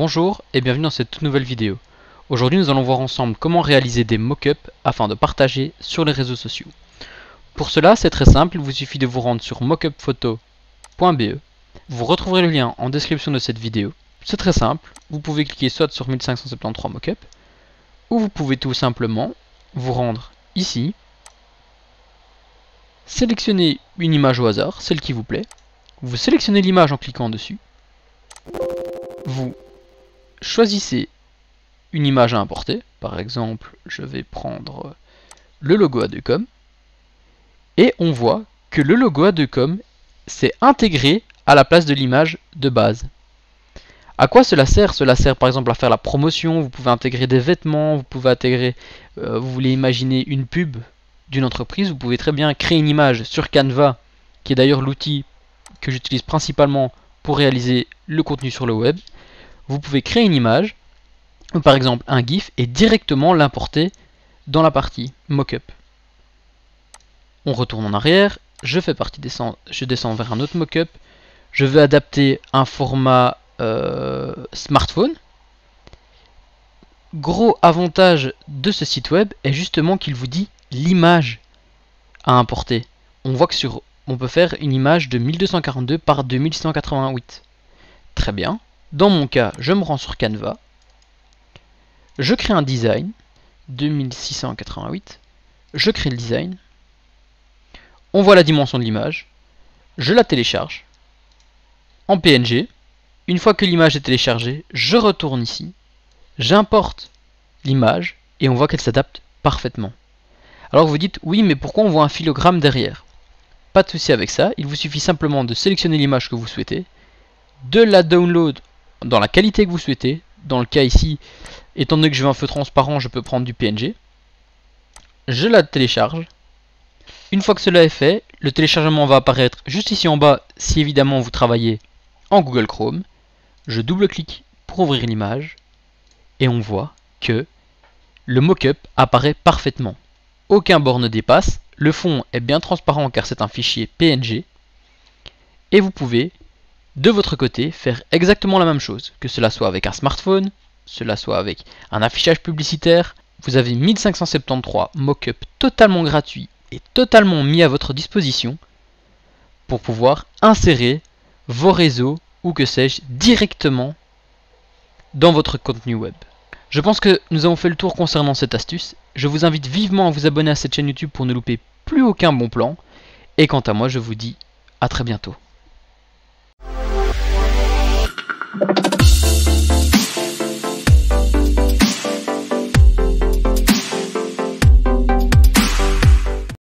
Bonjour et bienvenue dans cette toute nouvelle vidéo. Aujourd'hui nous allons voir ensemble comment réaliser des mock-ups afin de partager sur les réseaux sociaux. Pour cela c'est très simple, il vous suffit de vous rendre sur mockupphoto.be. Vous retrouverez le lien en description de cette vidéo. C'est très simple, vous pouvez cliquer soit sur 1573 mockups ou vous pouvez tout simplement vous rendre ici, sélectionner une image au hasard, celle qui vous plaît, vous sélectionnez l'image en cliquant dessus, vous choisissez une image à importer, par exemple je vais prendre le logo Adoecom, et on voit que le logo Adoecom s'est intégré à la place de l'image de base. À quoi cela sert? Cela sert par exemple à faire la promotion, vous pouvez intégrer des vêtements, vous pouvez intégrer, vous voulez imaginer une pub d'une entreprise, vous pouvez très bien créer une image sur Canva, qui est d'ailleurs l'outil que j'utilise principalement pour réaliser le contenu sur le web. Vous pouvez créer une image, ou par exemple un GIF, et directement l'importer dans la partie mockup. On retourne en arrière, je descends vers un autre mockup, je veux adapter un format smartphone. Gros avantage de ce site web est justement qu'il vous dit l'image à importer. On voit que on peut faire une image de 1242 par 2688. Très bien. Dans mon cas, je me rends sur Canva. Je crée un design 2688. Je crée le design. On voit la dimension de l'image. Je la télécharge en PNG. Une fois que l'image est téléchargée, je retourne ici. J'importe l'image et on voit qu'elle s'adapte parfaitement. Alors vous dites, oui, mais pourquoi on voit un filogramme derrière? Pas de souci avec ça, il vous suffit simplement de sélectionner l'image que vous souhaitez, de la download dans la qualité que vous souhaitez. Dans le cas ici, étant donné que je veux un feu transparent, je peux prendre du PNG. Je la télécharge. Une fois que cela est fait, le téléchargement va apparaître juste ici en bas si évidemment vous travaillez en Google Chrome. Je double-clique pour ouvrir l'image et on voit que le mock-up apparaît parfaitement. Aucun bord ne dépasse, le fond est bien transparent car c'est un fichier PNG et vous pouvez de votre côté faire exactement la même chose, que cela soit avec un smartphone, cela soit avec un affichage publicitaire. Vous avez 1573 mock-up totalement gratuits et totalement mis à votre disposition pour pouvoir insérer vos réseaux ou que sais-je directement dans votre contenu web. Je pense que nous avons fait le tour concernant cette astuce. Je vous invite vivement à vous abonner à cette chaîne YouTube pour ne louper plus aucun bon plan. Et quant à moi, je vous dis à très bientôt.